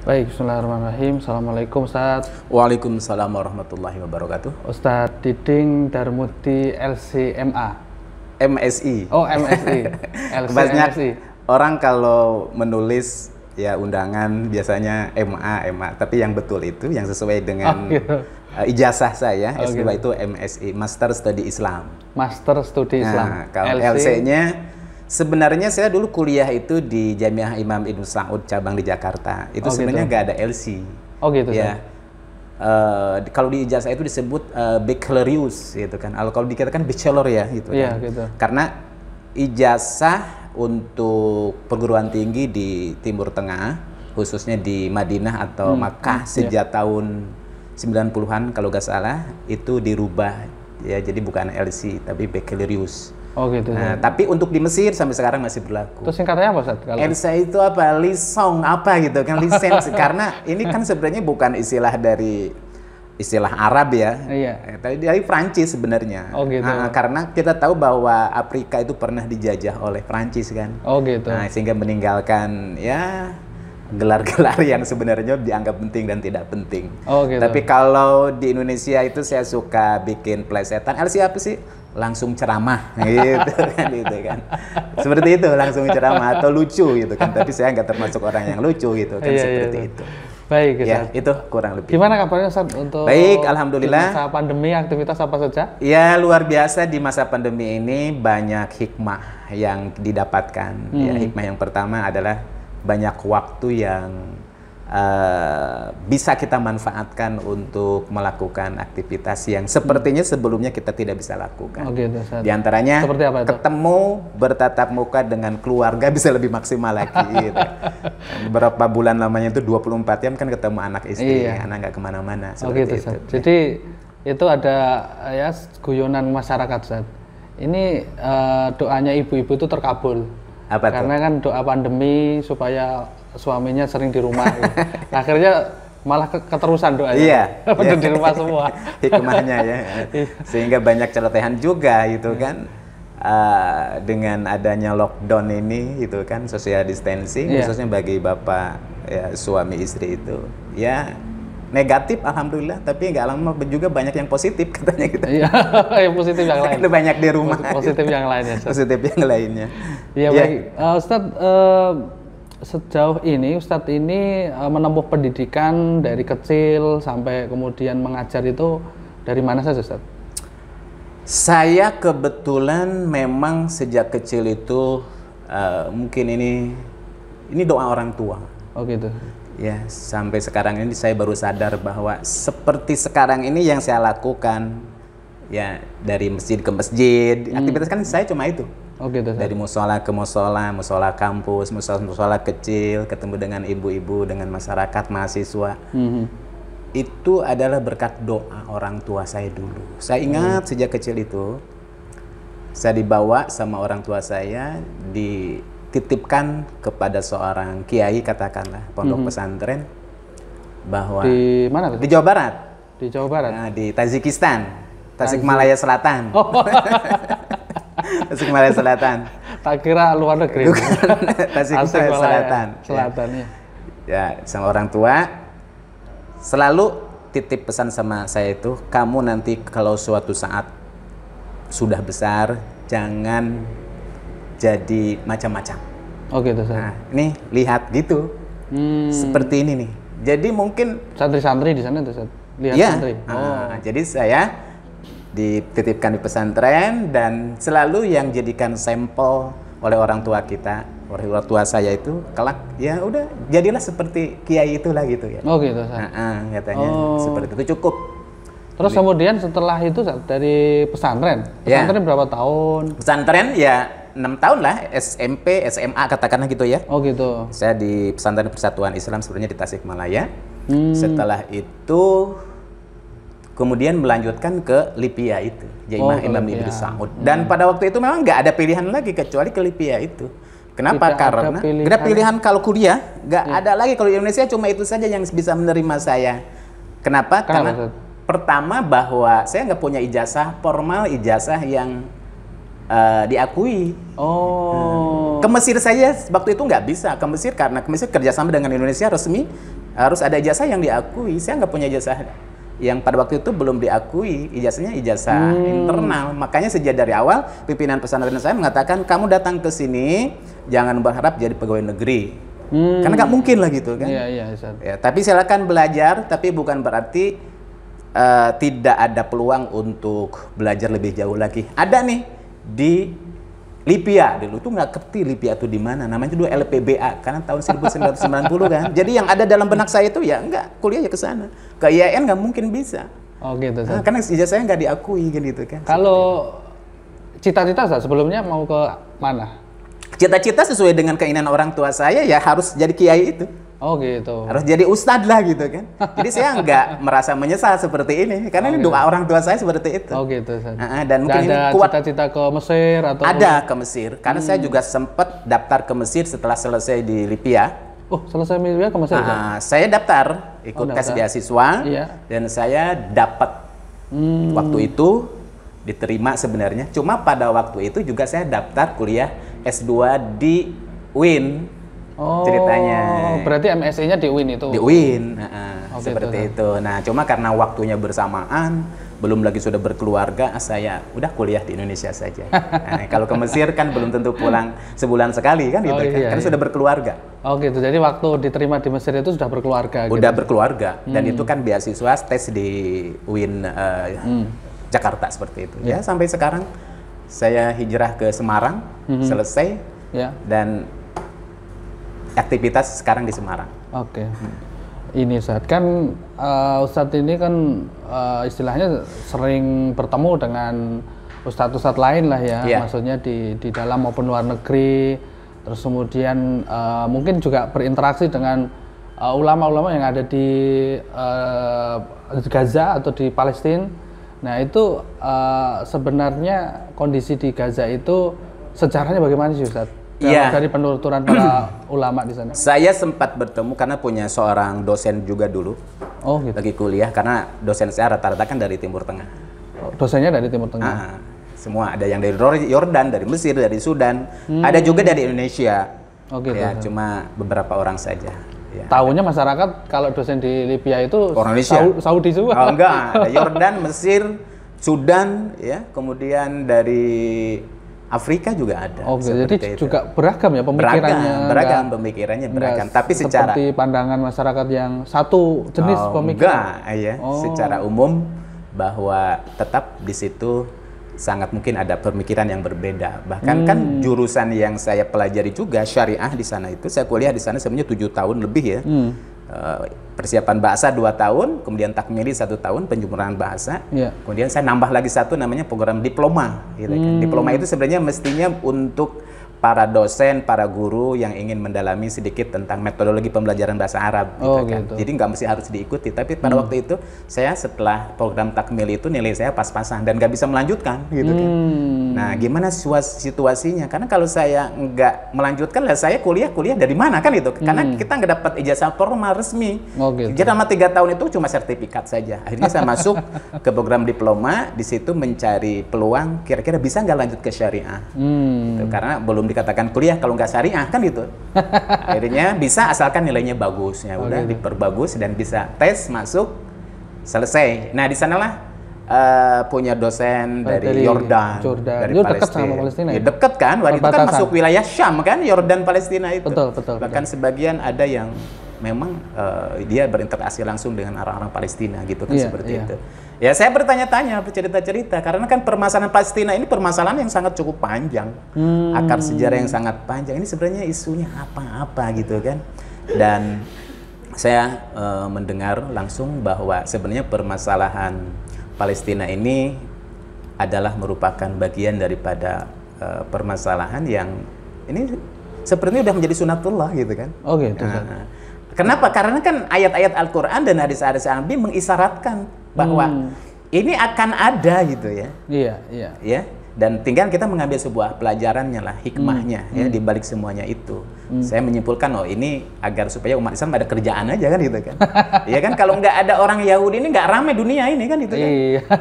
Baik, bismillahirrahmanirrahim. Assalamualaikum Ustadz. Waalaikumsalam warahmatullahi wabarakatuh. Ustadz Diding Darmuti LCMA. MSI. Oh, MSI. Banyak MSI. orang kalau menulis ya undangan biasanya MA, tapi yang betul itu yang sesuai dengan ijazah saya, S2 itu MSI, Master Study Islam. Master Studi Islam. Kalau LC-nya sebenarnya saya dulu kuliah itu di Jamiah Imam Ibn Saud cabang di Jakarta. Itu sebenarnya nggak ada LC. Oh gitu ya. Kalau di ijazah itu disebut baccalaureus gitu kan. Kalau di kita kan bachelor ya gitu kan. Gitu. Karena ijazah untuk perguruan tinggi di Timur Tengah, khususnya di Madinah atau Makkah sejak tahun 90-an kalau nggak salah itu dirubah ya, jadi bukan LC tapi baccalaureus. Oh gitu. Nah, tapi untuk di Mesir sampai sekarang masih berlaku. Terus singkatannya apa, Ustaz? LC itu apa? Lisong apa gitu kan, lisensi. Karena ini kan sebenarnya bukan istilah dari istilah Arab ya. Iya. Tapi dari Prancis sebenarnya. Oh gitu. Karena kita tahu bahwa Afrika itu pernah dijajah oleh Prancis kan. Oh gitu. Nah, sehingga meninggalkan ya gelar-gelar yang sebenarnya dianggap penting dan tidak penting. Oh gitu. Tapi kalau di Indonesia itu saya suka bikin plesetan. LC apa sih? Langsung ceramah gitu kan, gitu kan. Seperti itu, langsung ceramah atau lucu gitu kan. Tapi saya nggak termasuk orang yang lucu gitu kan, seperti itu. Baik, Ustaz. Ya, itu kurang lebih. Gimana kabarnya, Ustaz, untuk baik, alhamdulillah. Di masa pandemi aktivitas apa saja? Ya, luar biasa di masa pandemi ini banyak hikmah yang didapatkan. Ya, hikmah yang pertama adalah banyak waktu yang bisa kita manfaatkan untuk melakukan aktivitas yang sepertinya sebelumnya kita tidak bisa lakukan. Oh gitu, di antaranya ketemu, bertatap muka dengan keluarga bisa lebih maksimal lagi. Gitu. Beberapa bulan lamanya itu 24 jam kan ketemu anak istri, anak nggak kemana-mana. Oh gitu, itu. Jadi itu ada ya guyonan masyarakat, Ustaz. Ini doanya ibu-ibu itu terkabul. Apa karena kan doa pandemi supaya suaminya sering di rumah. Gitu. Akhirnya malah keterusan doanya. Iya. Di rumah semua. Hikmahnya ya. Sehingga banyak celotehan juga gitu kan. Dengan adanya lockdown ini gitu kan, social distancing khususnya bagi bapak ya, suami istri itu. Ya negatif alhamdulillah, tapi nggak lama juga banyak yang positif katanya gitu. Iya, yang positif yang lain. Itu banyak di rumah. Positif yang lainnya. Positif yang lainnya. Iya baik. Ustadz, sejauh ini Ustadz ini menempuh pendidikan dari kecil sampai kemudian mengajar itu dari mana saja, Ustadz? Saya kebetulan memang sejak kecil itu mungkin ini doa orang tua. Oh gitu. Ya, sampai sekarang ini saya baru sadar bahwa seperti sekarang ini yang saya lakukan ya, dari masjid ke masjid, aktivitas kan saya cuma itu. Oh gitu. Dari musola ke musola, musola kampus, musola kecil, ketemu dengan ibu-ibu, dengan masyarakat, mahasiswa. Itu adalah berkat doa orang tua saya dulu. Saya ingat sejak kecil itu, saya dibawa sama orang tua saya, dititipkan kepada seorang kiai, katakanlah pondok pesantren, bahwa di mana? Di Jawa Barat. Di Jawa Barat. Nah, di Tajikistan, Tasikmalaya Selatan. Tasikmalaya Selatan. Tak kira luar negeri. Tasikmalaya Selatan. Selatan ya. Ya, sama orang tua selalu titip pesan sama saya itu, kamu nanti kalau suatu saat sudah besar jangan jadi macam-macam. Oh gitu. Nah, ini lihat gitu. Seperti ini nih. Jadi mungkin santri-santri di sana tuh, lihat santri. Jadi saya dititipkan di pesantren dan selalu yang jadikan sampel oleh orang tua kita, oleh orang tua saya itu kelak ya udah jadilah seperti kiai itulah gitu ya. Oh gitu. Katanya seperti itu cukup. Terus kemudian setelah itu dari pesantren berapa tahun? Pesantren ya 6 tahun lah, SMP, SMA katakanlah gitu ya. Oh gitu. Saya di Pesantren Persatuan Islam sebenarnya di Tasikmalaya. Setelah itu kemudian melanjutkan ke Lipia itu, Jamiah Imam Ibn Saud. Dan pada waktu itu memang nggak ada pilihan lagi kecuali ke Lipia itu. Kenapa? Karena nggak ada pilihan kalau kuliah, nggak ada lagi. Kalau di Indonesia cuma itu saja yang bisa menerima saya. Kenapa? Karena pertama bahwa saya nggak punya ijazah formal, ijazah yang diakui. Ke Mesir saya waktu itu nggak bisa ke Mesir karena ke Mesir kerjasama dengan Indonesia resmi harus ada ijazah yang diakui. Saya nggak punya ijazah yang pada waktu itu belum diakui, ijazahnya ijazah internal. Makanya sejak dari awal pimpinan pesantren saya mengatakan kamu datang ke sini jangan berharap jadi pegawai negeri, karena nggak mungkin lah gitu kan. Iya, Ya, tapi silakan belajar, tapi bukan berarti tidak ada peluang untuk belajar lebih jauh lagi. Ada nih di Lipia, dulu tuh nggak ngerti Lipia itu di mana, namanya dulu LPBA karena tahun 1990 kan. Jadi yang ada dalam benak saya itu ya enggak kuliah ya ke sana. Ke IAIN nggak mungkin bisa. Oh gitu. Nah, karena ijazah saya nggak diakui gitu kan. Kalau cita-cita sebelumnya mau ke mana? Cita-cita sesuai dengan keinginan orang tua saya ya harus jadi kiai itu. Oh gitu. Harus jadi ustadz lah gitu kan. Jadi saya nggak merasa menyesal seperti ini karena ini doa orang tua saya seperti itu. Oh gitu. Dan mungkin ada ini kuat. Cita-cita ke Mesir atau? Ada ke Mesir karena saya juga sempat daftar ke Mesir setelah selesai di Lipia. Oh selesai Lipia ke Mesir? Saya daftar ikut tes beasiswa dan saya dapat waktu itu diterima sebenarnya. Cuma pada waktu itu juga saya daftar kuliah S2 di UIN. Ceritanya. Berarti MSc-nya di UIN itu? Di UIN, seperti itu. Nah, cuma karena waktunya bersamaan, belum lagi sudah berkeluarga, saya udah kuliah di Indonesia saja. Nah, kalau ke Mesir kan belum tentu pulang sebulan sekali kan, gitu kan? Karena sudah berkeluarga. Oh gitu. Jadi waktu diterima di Mesir itu sudah berkeluarga? Udah berkeluarga, dan itu kan beasiswa tes di UIN Jakarta seperti itu. Ya sampai sekarang saya hijrah ke Semarang, selesai, dan aktivitas sekarang di Semarang. Oke. Ini Ustadz kan Ustadz ini kan istilahnya sering bertemu dengan ustadz-ustadz lain lah ya, maksudnya di dalam maupun luar negeri. Terus kemudian mungkin juga berinteraksi dengan ulama-ulama yang ada di Gaza atau di Palestina. Nah itu sebenarnya kondisi di Gaza itu sejarahnya bagaimana sih Ustadz? Dari penuturan para ulama di sana. Saya sempat bertemu karena punya seorang dosen juga dulu. Oh gitu. Lagi kuliah karena dosen saya rata-rata kan dari Timur Tengah. Dosennya dari Timur Tengah. Semua ada yang dari Yordan, dari Mesir, dari Sudan, ada juga dari Indonesia. Oh gitu. Ya, cuma beberapa orang saja. Ya. Tahunya masyarakat kalau dosen di Libya itu orang Indonesia. Saudi semua. Oh enggak, ada Yordan, Mesir, Sudan, ya, kemudian dari Afrika juga ada. Oh, jadi itu juga beragam ya pemikirannya. Beragam pemikirannya beragam. Tapi secara seperti pandangan masyarakat yang satu jenis pemikiran. Enggak, ya. Secara umum bahwa tetap di situ sangat mungkin ada pemikiran yang berbeda. Bahkan kan jurusan yang saya pelajari juga syariah di sana itu saya kuliah di sana sebenarnya 7 tahun lebih ya. Persiapan bahasa 2 tahun, kemudian takmili 1 tahun penjempuran bahasa. Kemudian saya nambah lagi 1 namanya program diploma, gitu kan. Diploma itu sebenarnya mestinya untuk para dosen, para guru yang ingin mendalami sedikit tentang metodologi pembelajaran bahasa Arab, gitu kan. Jadi nggak mesti harus diikuti. Tapi pada waktu itu saya setelah program takmil itu nilai saya pas-pasan dan nggak bisa melanjutkan, gitu kan. Nah, gimana situasinya? Karena kalau saya nggak melanjutkan, lah saya kuliah dari mana kan itu? Karena kita nggak dapat ijazah formal resmi. Jadi selama 3 tahun itu cuma sertifikat saja. Akhirnya saya masuk ke program diploma, di situ mencari peluang kira-kira bisa nggak lanjut ke syariah. Karena belum dikatakan kuliah kalau nggak syariah kan gitu. Akhirnya bisa asalkan nilainya bagus, ya udah diperbagus dan bisa tes masuk selesai. Nah di sanalah punya dosen dari Yordan, dari Palestina. Dekat sama Palestina. Ya, dekat kan, waktu itu kan masuk wilayah Syam kan, Yordan Palestina itu. Betul. Bahkan sebagian ada yang memang dia berinteraksi langsung dengan orang-orang Palestina gitu kan, seperti itu. Ya saya bertanya-tanya, bercerita-cerita karena kan permasalahan Palestina ini permasalahan yang sangat cukup panjang, akar sejarah yang sangat panjang. Ini sebenarnya isunya apa-apa gitu kan. Dan saya mendengar langsung bahwa sebenarnya permasalahan Palestina ini adalah merupakan bagian daripada permasalahan yang ini sepertinya udah menjadi sunatullah gitu kan. Oh gitu. Kenapa? Karena kan ayat-ayat Al-Quran dan hadis-hadis Nabi mengisyaratkan bahwa ini akan ada gitu ya. Iya. Ya. Dan tinggal kita mengambil sebuah pelajarannya lah, hikmahnya ya di balik semuanya itu. Saya menyimpulkan ini agar supaya umat Islam ada kerjaan aja kan gitu kan. Iya kan, kalau nggak ada orang Yahudi ini nggak ramai dunia ini kan gitu kan.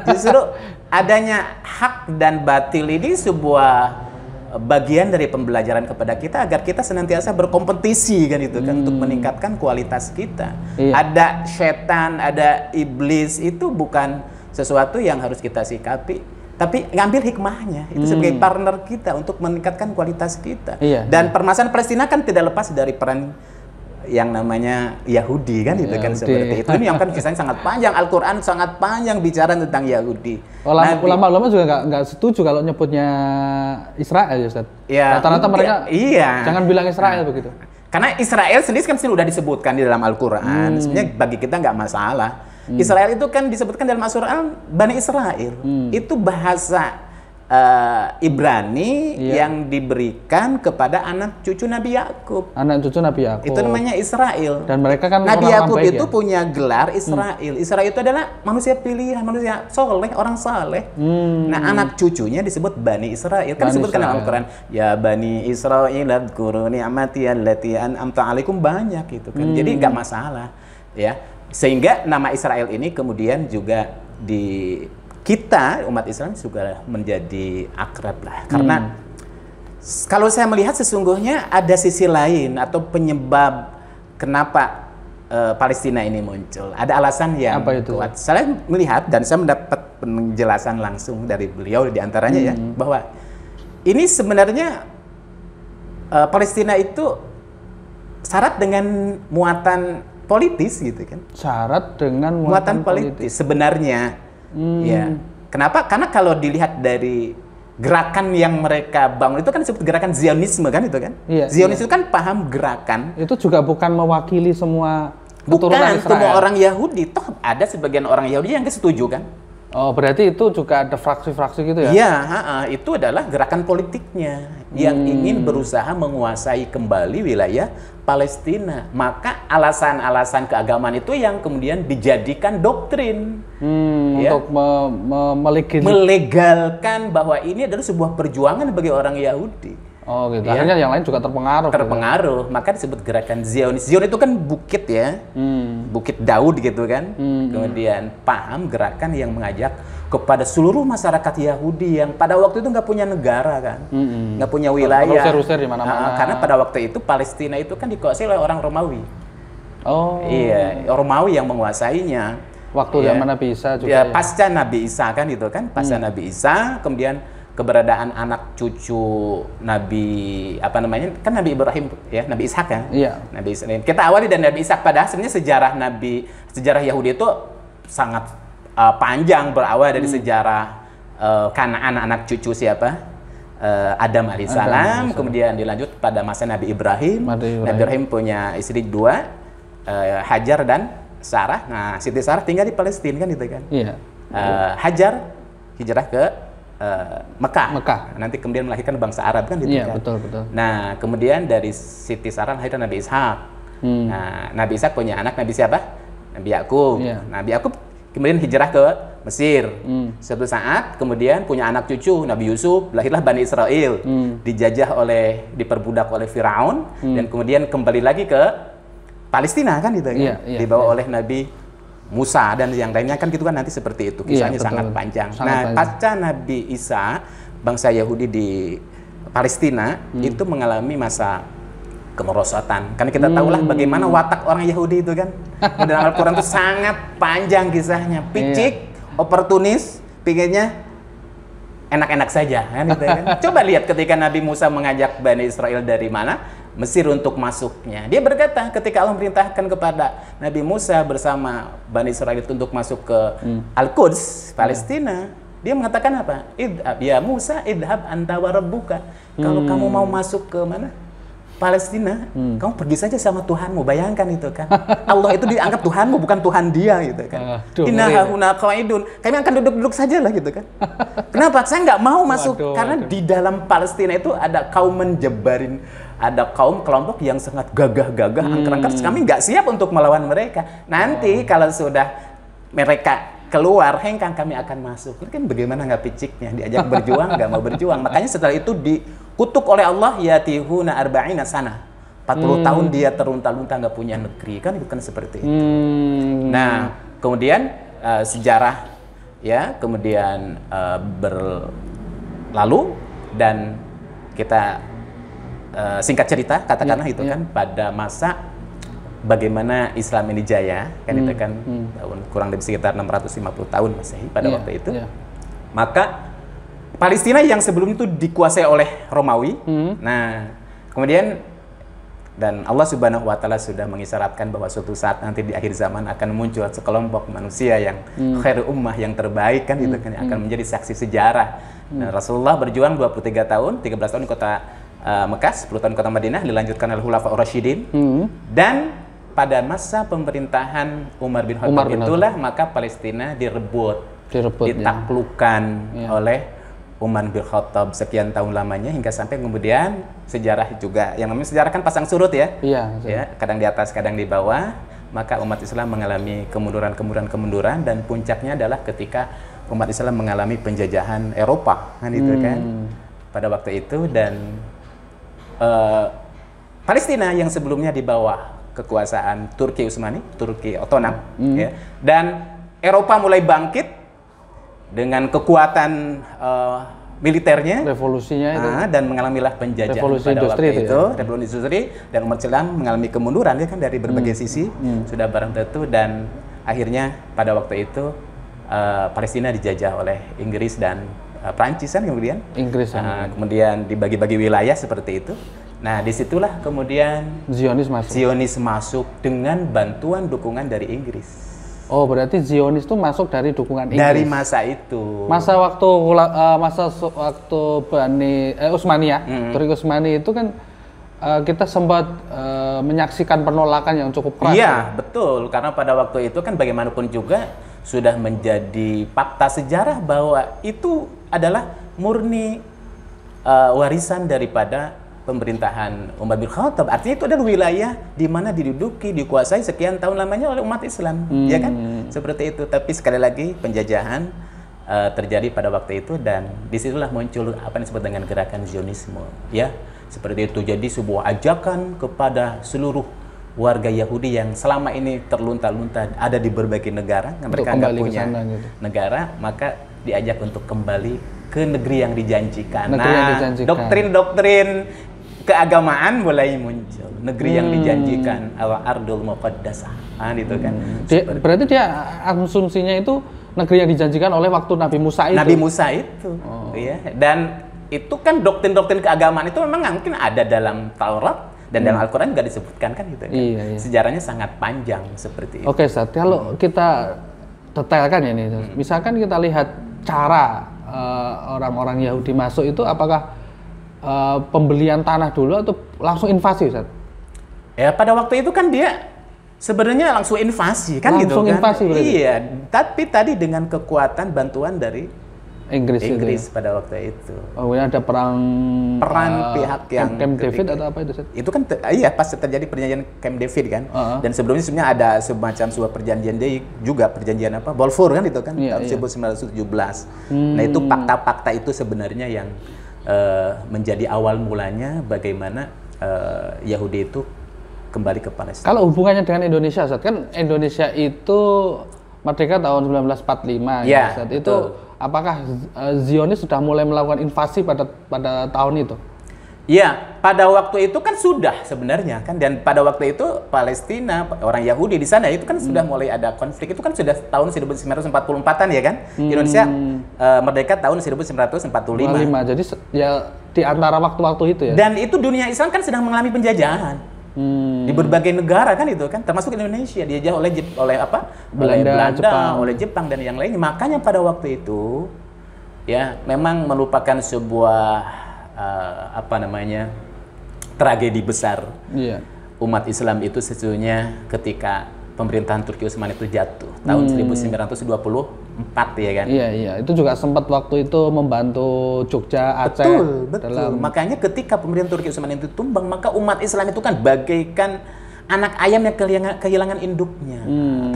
Justru adanya hak dan batil ini sebuah bagian dari pembelajaran kepada kita agar kita senantiasa berkompetisi kan itu kan untuk meningkatkan kualitas kita. Ada setan, ada iblis, itu bukan sesuatu yang harus kita sikapi, tapi ngambil hikmahnya itu sebagai partner kita untuk meningkatkan kualitas kita. Dan permasalahan Palestina kan tidak lepas dari peran yang namanya Yahudi kan itu kan seperti itu. Ini yang kan kisahnya sangat panjang, Al-Qur'an sangat panjang bicara tentang Yahudi. Ulama-ulama juga nggak setuju kalau nyebutnya Israel ya Ustaz. Rata-rata mereka jangan bilang Israel begitu. Karena Israel sendiri kan sudah disebutkan di dalam Al-Qur'an. Sebenarnya bagi kita nggak masalah. Israel itu kan disebutkan dalam Al-Qur'an Bani Israel. Itu bahasa Ibrani yang diberikan kepada anak cucu Nabi Yakub. Anak cucu Nabi Yakub. Itu namanya Israel. Dan mereka kan Nabi Yakub itu punya gelar Israel. Israel itu adalah manusia pilihan, manusia soleh, orang saleh. Nah, anak cucunya disebut Bani Israel. Kan disebutkan dalam Al-Qur'an, ya Bani Israil adzkuru ni'mati allati an'amtu 'alaikum, banyak gitu kan. Jadi nggak masalah ya. Sehingga nama Israel ini kemudian juga kita umat Islam juga menjadi akrab lah, karena kalau saya melihat sesungguhnya ada sisi lain atau penyebab kenapa Palestina ini muncul. Ada alasan yang kuat. Saya melihat dan saya mendapat penjelasan langsung dari beliau diantaranya ya, bahwa ini sebenarnya Palestina itu syarat dengan muatan politis gitu kan. Syarat dengan muatan politis sebenarnya. Ya, kenapa? Karena kalau dilihat dari gerakan yang mereka bangun itu kan disebut gerakan Zionisme kan itu kan? Zionis itu kan paham gerakan. Itu juga bukan mewakili semua keturunan Israel. Semua orang Yahudi. Toh ada sebagian orang Yahudi yang setuju kan? Oh, berarti itu juga ada fraksi-fraksi gitu ya? Iya, itu adalah gerakan politiknya yang ingin berusaha menguasai kembali wilayah Palestina. Maka alasan-alasan keagamaan itu yang kemudian dijadikan doktrin untuk melegalkan bahwa ini adalah sebuah perjuangan bagi orang Yahudi. Oh gitu. Akhirnya yang lain juga terpengaruh. Terpengaruh. Gitu. Maka disebut gerakan Zionis. Zion itu kan bukit ya, Bukit Daud gitu kan. Kemudian paham gerakan yang mengajak kepada seluruh masyarakat Yahudi yang pada waktu itu nggak punya negara kan, nggak punya wilayah. Usir-usir di mana-mana. Karena pada waktu itu Palestina itu kan dikuasai oleh orang Romawi. Oh. Iya, Romawi yang menguasainya. Waktu zaman Nabi Isa juga. Ya, pasca Nabi Isa kan itu kan, pasca Nabi Isa, kemudian keberadaan anak cucu Nabi kan Nabi Ibrahim ya, Nabi Ishak ya. Nabi Ishak. Kita awali dari Nabi Ishak, padahal sebenarnya sejarah Yahudi itu sangat panjang, berawal dari sejarah Kanaan, anak cucu siapa? Adam alaihissalam, kemudian dilanjut pada masa Nabi Ibrahim. Nabi Ibrahim punya istri 2, Hajar dan Sarah. Nah, Siti Sarah tinggal di Palestina kan itu kan. Hajar hijrah ke Mekah. Nanti kemudian melahirkan bangsa Arab kan gitu kan. Betul. Nah, kemudian dari Siti Sarah lahir Nabi Ishak. Nah, Nabi Ishak punya anak Nabi siapa? Nabi Yakub. Nabi Yakub kemudian hijrah ke Mesir. Suatu saat kemudian punya anak cucu Nabi Yusuf, lahirlah Bani Israel. Diperbudak oleh Firaun dan kemudian kembali lagi ke Palestina kan gitu kan. Dibawa oleh Nabi Musa dan yang lainnya kan gitu kan, nanti seperti itu kisahnya sangat panjang. Pasca Nabi Isa, bangsa Yahudi di Palestina itu mengalami masa kemerosotan. Karena kita tahulah bagaimana watak orang Yahudi itu kan. Dalam Al-Qur'an itu sangat panjang kisahnya, picik, oportunis, pikirnya enak-enak saja kan gitu kan. Coba lihat ketika Nabi Musa mengajak Bani Israel dari mana? Mesir untuk masuknya. Dia berkata ketika Allah memerintahkan kepada Nabi Musa bersama Bani Israel untuk masuk ke Al-Quds, Palestina, dia mengatakan apa? Idhab ya Musa, idhab anta wa rabbuka. Kalau kamu mau masuk ke mana? Palestina, kamu pergi saja sama Tuhanmu. Bayangkan itu kan. Allah itu dianggap Tuhanmu, bukan Tuhan dia gitu kan. Inna hahuna qaidun. Kami akan duduk-duduk saja lah gitu kan. Kenapa? Saya nggak mau masuk karena di dalam Palestina itu ada kaum menjebarin, ada kaum kelompok yang sangat gagah-gagah, angker-angker. Kami nggak siap untuk melawan mereka. Nanti kalau sudah mereka keluar, hengkang kami akan masuk. Kan bagaimana nggak piciknya, diajak berjuang nggak mau berjuang. Makanya setelah itu dikutuk oleh Allah, yatihuna arba'ina sana. 40 tahun dia terlunta-lunta nggak punya negeri, kan bukan seperti itu. Nah, kemudian sejarah ya kemudian berlalu dan kita singkat cerita katakanlah itu kan pada masa bagaimana Islam ini jaya kan itu kan tahun kurang lebih sekitar 650 tahun Masehi pada waktu itu. Maka Palestina yang sebelum itu dikuasai oleh Romawi. Nah, kemudian dan Allah Subhanahu wa taala sudah mengisyaratkan bahwa suatu saat nanti di akhir zaman akan muncul sekelompok manusia yang khairul ummah, yang terbaik kan itu kan akan menjadi saksi sejarah. Nah, Rasulullah berjuang 23 tahun, 13 tahun di kota Mekah, 10 tahun kota Madinah, dilanjutkan oleh Khulafaur Rasyidin. Dan pada masa pemerintahan Umar bin Khattab itulah maka Palestina direbut ditaklukkan oleh Umar bin Khattab sekian tahun lamanya hingga sampai kemudian sejarah juga yang namanya sejarah kan pasang surut ya. Ya, kadang di atas kadang di bawah, maka umat Islam mengalami kemunduran dan puncaknya adalah ketika umat Islam mengalami penjajahan Eropa kan itu kan pada waktu itu. Dan Palestina yang sebelumnya di bawah kekuasaan Turki Utsmani, Turki Otonom, ya. Dan Eropa mulai bangkit dengan kekuatan militernya, revolusinya itu, dan mengalamilah penjajahan pada waktu itu, revolusi industri, dan umat Islam mengalami kemunduran ya kan dari berbagai sisi, sudah barang tentu, dan akhirnya pada waktu itu Palestina dijajah oleh Inggris dan Prancis kan kemudian, kemudian dibagi-bagi wilayah seperti itu. Nah, disitulah kemudian Zionis masuk dengan bantuan dukungan dari Inggris. Oh, berarti Zionis itu masuk dari dukungan Inggris. Dari masa itu. Masa waktu Bani Utsmaniyah, Turki Utsmani itu kan kita sempat menyaksikan penolakan yang cukup keras. Iya, betul. Karena pada waktu itu kan bagaimanapun juga sudah menjadi fakta sejarah bahwa itu adalah murni warisan daripada pemerintahan Umar bin Khattab. Artinya itu adalah wilayah di mana diduduki, dikuasai sekian tahun lamanya oleh umat Islam, ya kan? Seperti itu. Tapi sekali lagi penjajahan terjadi pada waktu itu, dan disitulah muncul apa yang disebut dengan gerakan Zionisme, ya. Seperti itu. Jadi sebuah ajakan kepada seluruh warga Yahudi yang selama ini terlunta-lunta ada di berbagai negara, mereka nggak punya negara, maka diajak untuk kembali ke negeri yang dijanjikan. Doktrin-doktrin keagamaan mulai muncul, negeri yang dijanjikan, al-ardul muqaddasah, itu kan. Berarti dia asumsinya itu negeri yang dijanjikan oleh waktu Nabi Musa itu. Nabi Musa itu, ya. Dan itu kan doktrin-doktrin keagamaan itu memang mungkin ada dalam Taurat dan dalam Al-Quran juga disebutkan kan gitu kan. Sejarahnya sangat panjang seperti itu. Oke, Ustaz, kalau kita detailkan ya ini, misalkan kita lihat cara orang-orang Yahudi masuk itu, apakah pembelian tanah dulu atau langsung invasi, Ustaz? Ya, pada waktu itu kan dia sebenarnya langsung invasi kan, langsung gitu kan. Invasi berarti? Iya, tapi tadi dengan kekuatan bantuan dari Inggris itu, pada waktu itu. Oh, ini ada peran pihak yang Camp David atau apa itu, Ustaz? Itu kan iya pas terjadi perjanjian Camp David kan. Dan sebelumnya sebenarnya ada semacam sebuah perjanjian juga, perjanjian apa? Balfour kan itu kan, tahun 1917. Nah, itu fakta-fakta itu sebenarnya yang menjadi awal mulanya bagaimana Yahudi itu kembali ke Palestina. Kalau hubungannya dengan Indonesia, Ustaz, kan Indonesia itu merdeka tahun 1945 ya, Ustaz. Itu apakah Zionis sudah mulai melakukan invasi pada tahun itu? Ya, pada waktu itu kan sudah sebenarnya kan, dan pada waktu itu Palestina, orang Yahudi di sana itu kan sudah mulai ada konflik, itu kan sudah tahun 1944-an ya kan. Indonesia merdeka tahun 1945. Jadi ya di antara waktu-waktu itu ya. Dan itu dunia Islam kan sedang mengalami penjajahan. Di berbagai negara kan itu kan, termasuk Indonesia dijajah oleh apa? Belanda, oleh Jepang dan yang lainnya. Makanya pada waktu itu ya memang merupakan sebuah tragedi besar umat Islam itu sesungguhnya ketika pemerintahan Turki Utsmani itu jatuh tahun 1924 ya kan. Iya, itu juga sempat waktu itu membantu Jogja, Aceh. Betul. Makanya ketika pemerintahan Turki Utsmani itu tumbang, maka umat Islam itu kan bagaikan anak ayam yang kehilangan induknya.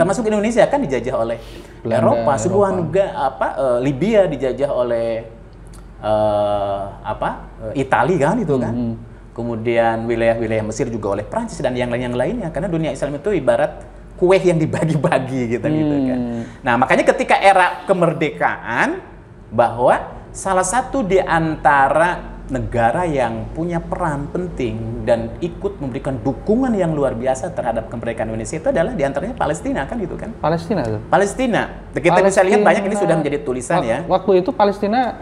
Termasuk Indonesia kan dijajah oleh Eropa, sebuah negara Libya dijajah oleh Italia kan itu kan. Kemudian wilayah-wilayah Mesir juga oleh Prancis dan yang lainnya, karena dunia Islam itu ibarat kue yang dibagi-bagi gitu kan. Nah, makanya ketika era kemerdekaan bahwa salah satu di antara negara yang punya peran penting dan ikut memberikan dukungan yang luar biasa terhadap kemerdekaan Indonesia itu adalah diantaranya Palestina, kan gitu kan? Palestina tuh. Palestina. Kita bisa lihat banyak ini sudah menjadi tulisan ya. Waktu itu Palestina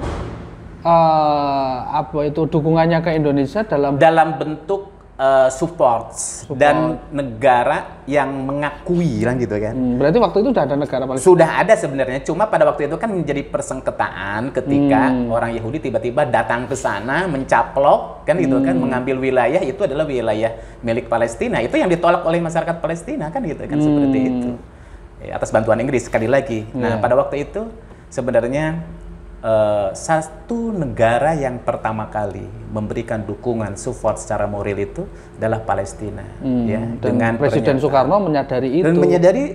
apa itu dukungannya ke Indonesia dalam bentuk support dan negara yang mengakui kan gitu kan. Berarti waktu itu sudah ada negara Palestina? Sudah ada sebenarnya, cuma pada waktu itu kan menjadi persengketaan ketika orang Yahudi tiba-tiba datang ke sana mencaplok kan gitu kan, mengambil wilayah itu adalah wilayah milik Palestina. Itu yang ditolak oleh masyarakat Palestina kan gitu kan, seperti itu. Atas bantuan Inggris sekali lagi. Nah, pada waktu itu sebenarnya satu negara yang pertama kali memberikan dukungan support secara moral itu adalah Palestina, ya. Dengan Presiden Soekarno menyadari itu.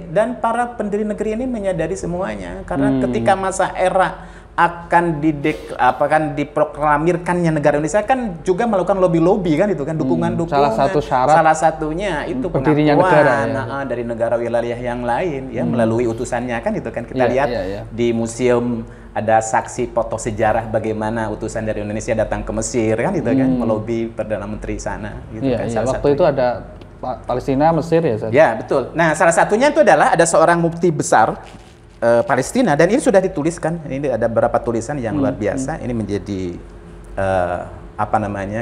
Dan para pendiri negeri ini menyadari semuanya, karena ketika masa era akan diproklamirkannya negara Indonesia kan juga melakukan lobby kan itu kan, dukungan-dukungan. Salah satu syarat. Salah satunya itu pengakuan negara, ya. Dari negara wilayah yang lain ya, melalui utusannya kan itu kan. Kita lihat di museum ada saksi foto sejarah bagaimana utusan dari Indonesia datang ke Mesir kan itu kan, melobi Perdana Menteri sana gitu kan. Waktu itu ada Palestina, Mesir ya. Ya, betul. Nah, salah satunya itu adalah ada seorang mufti besar Palestina, dan ini sudah dituliskan. Ini ada beberapa tulisan yang luar biasa. Ini menjadi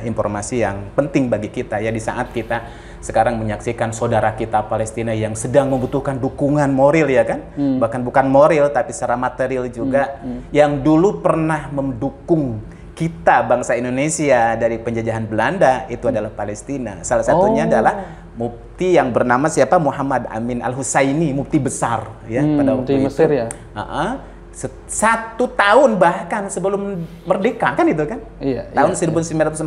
informasi yang penting bagi kita ya, di saat kita sekarang menyaksikan saudara kita Palestina yang sedang membutuhkan dukungan moral ya kan, bahkan bukan moral tapi secara material juga, yang dulu pernah mendukung kita bangsa Indonesia dari penjajahan Belanda, itu adalah Palestina. Salah satunya adalah mufti yang bernama siapa, Muhammad Amin Al-Husaini, mufti besar ya pada waktu Mesir itu. Ya. 1 tahun bahkan sebelum merdeka kan itu kan, tahun 1944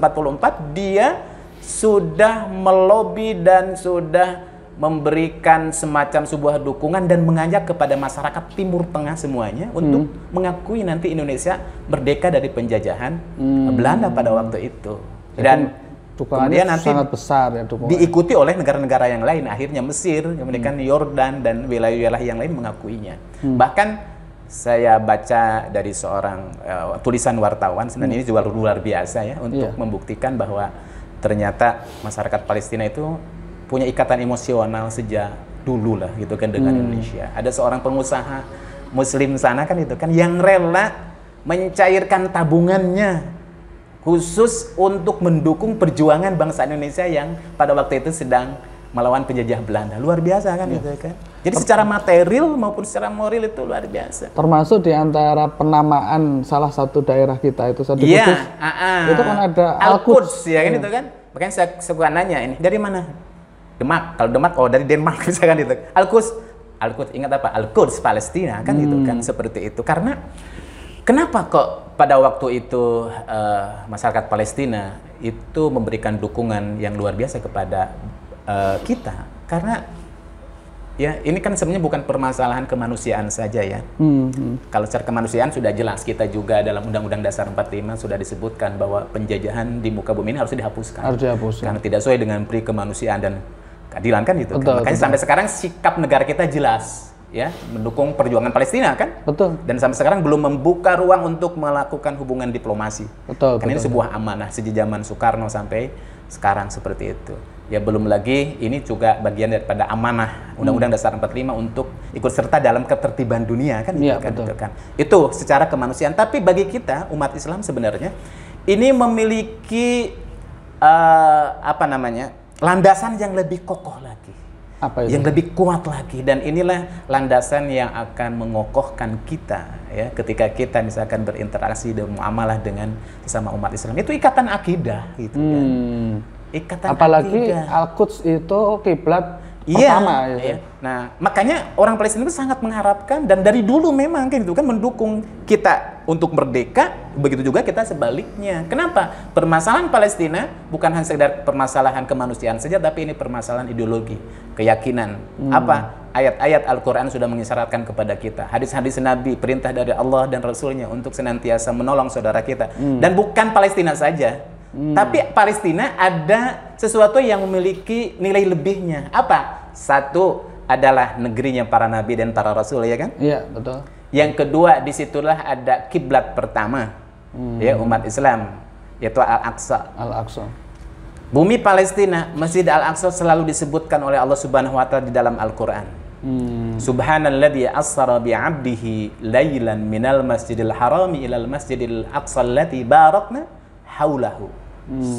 dia sudah melobi dan sudah memberikan semacam sebuah dukungan dan mengajak kepada masyarakat Timur Tengah semuanya untuk mengakui nanti Indonesia merdeka dari penjajahan Belanda pada waktu itu. Dan kemudian nanti sangat besar ya, diikuti oleh negara-negara yang lain, akhirnya Mesir, kemudian Yordan dan wilayah-wilayah yang lain mengakuinya. Bahkan saya baca dari seorang tulisan wartawan, sebenarnya ini juga luar biasa ya, untuk membuktikan bahwa ternyata masyarakat Palestina itu punya ikatan emosional sejak dulu lah gitu kan dengan Indonesia. Ada seorang pengusaha Muslim sana kan itu kan yang rela mencairkan tabungannya khusus untuk mendukung perjuangan bangsa Indonesia yang pada waktu itu sedang melawan penjajah Belanda. Luar biasa kan gitu kan. Jadi secara material maupun secara moral itu luar biasa. Termasuk di antara penamaan salah satu daerah kita itu satu Kudus. Itu kan ada Al-Quds ya kan itu kan. Makanya saya suka nanya, ini dari mana? Demak. Kalau Demak dari Denmark misalkan itu. Al-Quds ingat apa? Al-Quds Palestina kan itu kan, seperti itu. Karena kenapa kok pada waktu itu masyarakat Palestina itu memberikan dukungan yang luar biasa kepada kita? Karena ya ini kan sebenarnya bukan permasalahan kemanusiaan saja ya. Kalau secara kemanusiaan sudah jelas, kita juga dalam Undang-Undang Dasar 45 sudah disebutkan bahwa penjajahan di muka bumi ini harus dihapuskan. Karena tidak sesuai dengan pri kemanusiaan dan keadilan kan itu. Makanya sampai sekarang sikap negara kita jelas ya, mendukung perjuangan Palestina kan. Dan sampai sekarang belum membuka ruang untuk melakukan hubungan diplomasi. Karena ini sebuah amanah sejak zaman Soekarno sampai sekarang seperti itu. Ya belum lagi ini juga bagian daripada amanah Undang-Undang Dasar 45 untuk ikut serta dalam ketertiban dunia kan, itu secara kemanusiaan. Tapi bagi kita umat Islam sebenarnya ini memiliki landasan yang lebih kokoh lagi, yang lebih kuat lagi, dan inilah landasan yang akan mengokohkan kita ya ketika kita misalkan berinteraksi dan muamalah dengan sesama umat Islam. Itu ikatan akidah gitu kan. Apalagi Al-Quds itu kiblat pertama ya. Nah, makanya orang Palestina itu sangat mengharapkan, dan dari dulu memang kan itu kan mendukung kita untuk merdeka, begitu juga kita sebaliknya. Kenapa? Permasalahan Palestina bukan hanya sekedar permasalahan kemanusiaan saja, tapi ini permasalahan ideologi, keyakinan. Apa? Ayat-ayat Al-Quran sudah mengisyaratkan kepada kita, hadis-hadis Nabi, perintah dari Allah dan Rasulnya untuk senantiasa menolong saudara kita. Dan bukan Palestina saja, tapi Palestina ada sesuatu yang memiliki nilai lebihnya. Apa? Satu adalah negerinya para nabi dan para rasul ya kan? Iya, betul. Yang kedua, disitulah ada kiblat pertama ya umat Islam. yaitu Al-Aqsa. Al-Aqsa. Bumi Palestina, Masjid Al-Aqsa selalu disebutkan oleh Allah Subhanahu wa taala di dalam Al-Qur'an. Subhanalladzi asra bi 'abdihi lailan minal masjidil harami ilal masjidil aqsa allati barakna haulahu.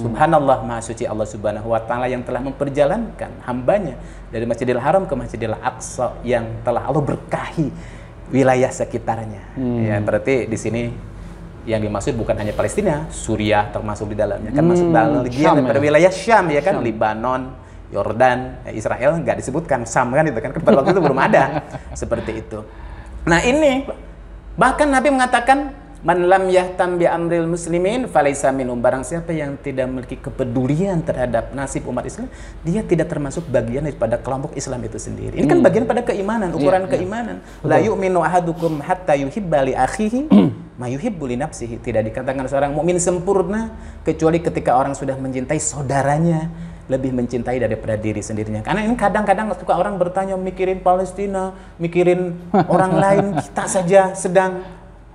Subhanallah, maha suci Allah Subhanahu wa taala yang telah memperjalankan hambanya dari Masjidil Haram ke Masjidil Aqsa yang telah Allah berkahi wilayah sekitarnya. Ya, berarti di sini yang dimaksud bukan hanya Palestina, Suriah termasuk di dalamnya. Kan masuk bagian daripada wilayah Syam ya kan, Libanon, Yordan, Israel nggak disebutkan, Syam kan itu kan, pada waktu itu belum ada seperti itu. Nah ini bahkan Nabi mengatakan man lam yahtam bi amril muslimin falaisa minhum, barang siapa yang tidak memiliki kepedulian terhadap nasib umat Islam, dia tidak termasuk bagian daripada kelompok Islam itu sendiri. Ini kan bagian pada keimanan, ukuran keimanan. La yu'minu ahadukum hatta yuhibba li akhihi ma yuhibbu li nafsihi. Tidak dikatakan seorang mukmin sempurna kecuali ketika orang sudah mencintai saudaranya lebih mencintai daripada diri sendirinya. Karena ini kadang-kadang suka orang bertanya mikirin Palestina, mikirin orang lain, kita saja sedang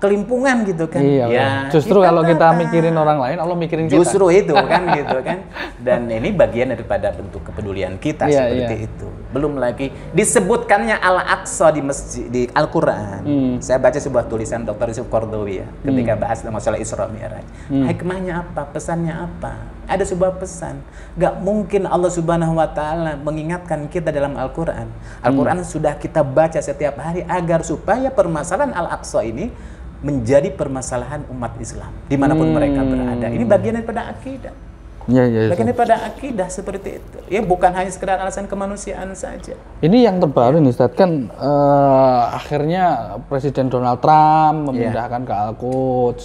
kelimpungan gitu kan. Iya, ya, justru kalau kita mikirin orang lain, Allah mikirin kita. Justru itu kan gitu kan. Dan ini bagian daripada bentuk kepedulian kita seperti itu. Belum lagi disebutkannya Al-Aqsa di masjid di Al-Qur'an. Saya baca sebuah tulisan Dr. Yusuf Qaradawi ya, ketika bahas masalah Isra Mi'raj. Hikmahnya apa? Pesannya apa? Ada sebuah pesan. Gak mungkin Allah Subhanahu wa taala mengingatkan kita dalam Al-Qur'an. Al-Qur'an sudah kita baca setiap hari agar supaya permasalahan Al-Aqsa ini menjadi permasalahan umat Islam dimanapun mereka berada. Ini bagian daripada akidah. Bagian daripada akidah seperti itu. Ya bukan hanya sekedar alasan kemanusiaan saja. Ini yang terbaru nih Ustadz, kan akhirnya Presiden Donald Trump memindahkan ke Al-Quds.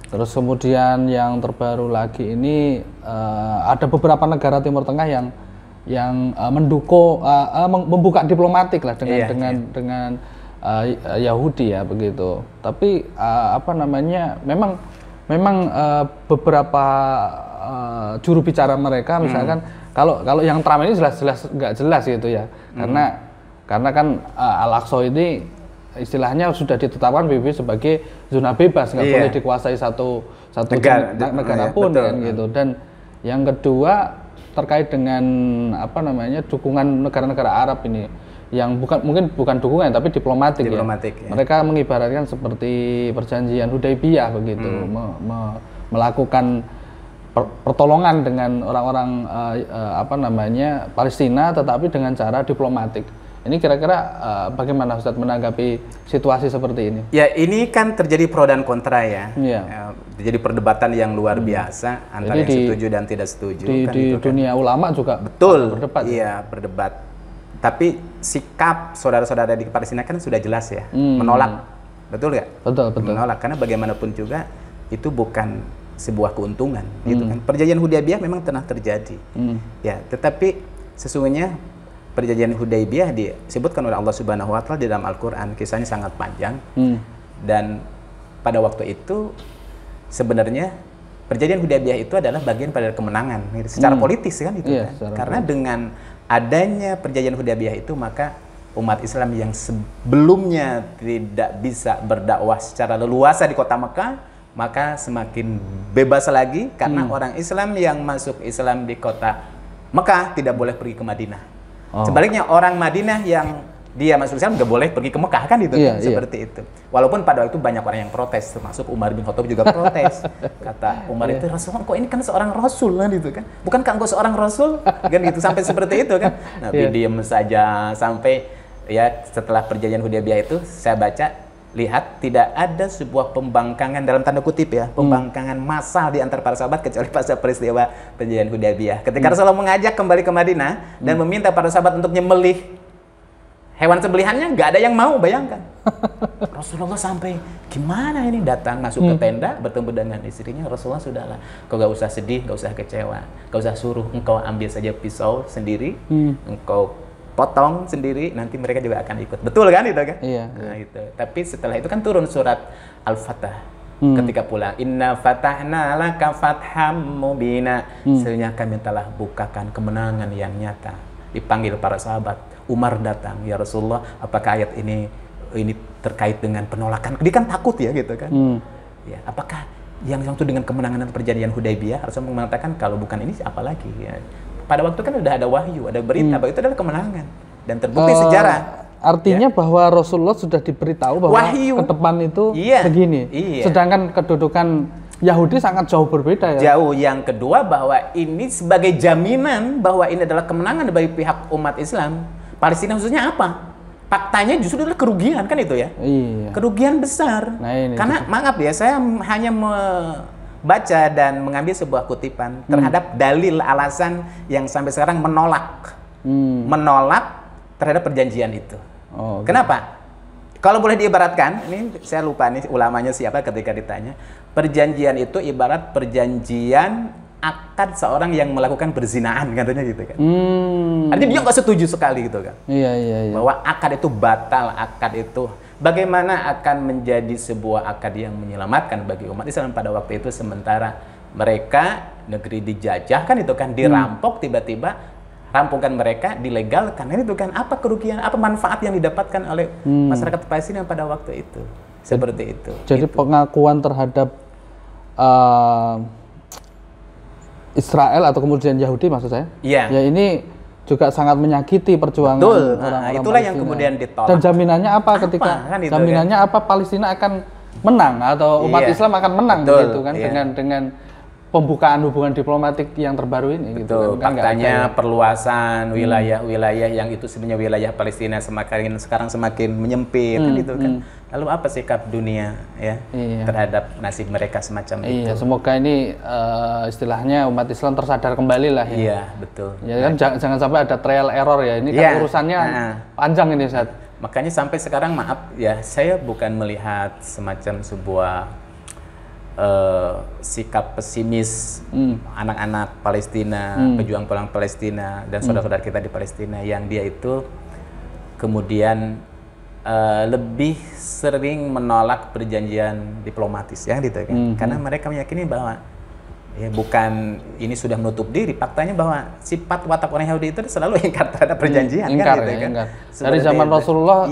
Terus kemudian yang terbaru lagi ini ada beberapa negara Timur Tengah yang mendukung membuka diplomatik lah dengan Yahudi ya begitu. Tapi apa namanya, memang beberapa juru bicara mereka misalkan kalau yang Trump ini jelas nggak jelas gitu ya, karena kan Al-Aqsa ini istilahnya sudah ditetapkan PBB sebagai zona bebas, nggak boleh dikuasai satu negara pun kan gitu. Dan yang kedua terkait dengan apa namanya dukungan negara-negara Arab ini, yang mungkin bukan dukungan tapi diplomatik ya. Mereka mengibaratkan seperti perjanjian Hudaybiyah begitu, melakukan pertolongan dengan orang-orang apa namanya Palestina, tetapi dengan cara diplomatik. Ini kira-kira bagaimana Ustadz menanggapi situasi seperti ini? Ya ini kan terjadi pro dan kontra ya. Jadi perdebatan yang luar biasa antara yang setuju dan tidak setuju. Di dunia ulama juga berdebat. Iya, berdebat. Tapi sikap saudara-saudara di Palestina kan sudah jelas ya, menolak, betul nggak? Betul. Menolak, karena bagaimanapun juga itu bukan sebuah keuntungan, gitu kan. Perjanjian Hudaybiyah memang pernah terjadi, ya. Tetapi sesungguhnya perjanjian Hudaybiyah disebutkan oleh Allah Subhanahu Wa Taala di dalam Al-Quran, kisahnya sangat panjang, dan pada waktu itu sebenarnya perjanjian Hudaybiyah itu adalah bagian pada kemenangan, secara politis kan, itu kan. Karena dengan adanya perjanjian Hudaybiyah itu, maka umat Islam yang sebelumnya tidak bisa berdakwah secara leluasa di kota Mekah, maka semakin bebas lagi, karena orang Islam yang masuk Islam di kota Mekah tidak boleh pergi ke Madinah. Sebaliknya orang Madinah yang dia masuk Islam nggak boleh pergi ke Mekah kan, itu seperti itu. Walaupun pada waktu itu banyak orang yang protes, termasuk Umar bin Khattab juga protes. Kata Umar itu, Rasulullah kok ini kan seorang Rasul kan, gitu kan? Bukankah engkau seorang Rasul? Kan gitu, sampai seperti itu kan. Nabi diem saja sampai ya setelah perjanjian Hudaybiyah itu saya baca, lihat tidak ada sebuah pembangkangan dalam tanda kutip ya, pembangkangan massal di antara para sahabat kecuali pada peristiwa perjanjian Hudaybiyah. Ketika Rasulullah mengajak kembali ke Madinah dan meminta para sahabat untuk nyembelih hewan sembelihannya, nggak ada yang mau, bayangkan. Rasulullah sampai gimana ini, datang masuk ke tenda bertemu dengan istrinya. Rasulullah, sudahlah, kau nggak usah sedih, nggak usah kecewa, nggak usah suruh, engkau ambil saja pisau sendiri, engkau potong sendiri, nanti mereka juga akan ikut. Betul kan itu kan? Iya. Nah, itu. Tapi setelah itu kan turun surat Al-Fatah. Ketika pulang, Inna fatahna laka fatham mubina. Sesungguhnya kami telah bukakan kemenangan yang nyata. Dipanggil para sahabat. Umar datang, ya Rasulullah, apakah ayat ini terkait dengan penolakan? Dia kan takut ya gitu kan. Ya, apakah yang itu dengan kemenangan perjanjian Hudaybiyah, Rasulullah mengatakan kalau bukan ini apa lagi ya. Pada waktu kan udah ada wahyu, ada berita bahwa itu adalah kemenangan dan terbukti sejarah. Artinya bahwa Rasulullah sudah diberitahu bahwa wahyu ke depan itu begini. Sedangkan kedudukan Yahudi sangat jauh berbeda ya. Jauh. Yang kedua bahwa ini sebagai jaminan bahwa ini adalah kemenangan bagi pihak umat Islam. Palestina khususnya apa? Faktanya justru adalah kerugian kan itu ya. Iya. Kerugian besar. Nah, ini karena maaf ya, saya hanya membaca dan mengambil sebuah kutipan terhadap dalil alasan yang sampai sekarang menolak terhadap perjanjian itu. Oh, kenapa? Kalau boleh diibaratkan, ini saya lupa nih ulamanya siapa ketika ditanya, perjanjian itu ibarat perjanjian akad seorang yang melakukan perzinaan, katanya gitu kan. Artinya dia nggak setuju sekali gitu kan. Iya. Bahwa akad itu batal, akad itu bagaimana akan menjadi sebuah akad yang menyelamatkan bagi umat Islam pada waktu itu, sementara mereka negeri dijajah kan itu kan, dirampok, tiba-tiba rampungan mereka dilegalkan. Itu kan apa kerugian, apa manfaat yang didapatkan oleh masyarakat Palestina pada waktu itu. Seperti itu. Jadi pengakuan terhadap Israel atau kemudian Yahudi maksud saya. Iya. Ya ini juga sangat menyakiti perjuangan orang-orang itulah Palestina. yang kemudian ditolak. Dan jaminannya apa ketika kan itu, jaminannya apa Palestina akan menang atau umat Islam akan menang gitu kan dengan pembukaan hubungan diplomatik yang terbaru ini. Betul. Gitu kan. Faktanya perluasan wilayah-wilayah yang itu sebenarnya wilayah Palestina sekarang semakin menyempit kan gitu kan. Lalu apa sikap dunia ya terhadap nasib mereka semacam itu? Iya, semoga ini istilahnya umat Islam tersadar kembali lah ya. Iya, betul. Ya kan jangan sampai ada trial error ya. Ini kan urusannya panjang ini Ustaz. Makanya sampai sekarang maaf ya, saya bukan melihat semacam sebuah sikap pesimis anak-anak Palestina, pejuang-pejuang Palestina dan saudara-saudara kita di Palestina yang dia itu kemudian lebih sering menolak perjanjian diplomatis ya gitu kan. Karena mereka meyakini bahwa ya bukan ini sudah menutup diri, faktanya bahwa sifat watak orang Yahudi itu selalu ingkar terhadap perjanjian kan gitu kan. Dari zaman Rasulullah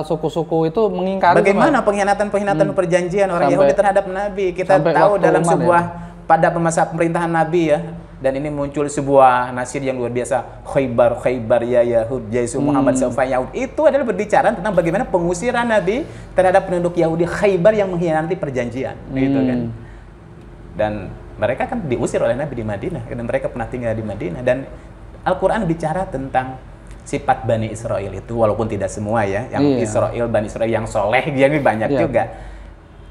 suku-suku itu mengingkari. Bagaimana pengkhianatan perjanjian orang Yahudi terhadap Nabi? Kita tahu dalam sebuah pada masa pemerintahan Nabi ya. Dan ini muncul sebuah nasir yang luar biasa, Khaybar ya Yahud Yaisu Muhammad Sawfa Yahud. Itu adalah berbicara tentang bagaimana pengusiran Nabi terhadap penduduk Yahudi Khaybar yang mengkhianati perjanjian gitu kan. Dan mereka kan diusir oleh Nabi di Madinah, dan mereka pernah tinggal di Madinah. Dan Al-Quran bicara tentang sifat Bani Israel itu, walaupun tidak semua ya, yang Bani Israel yang soleh, dia ini banyak juga.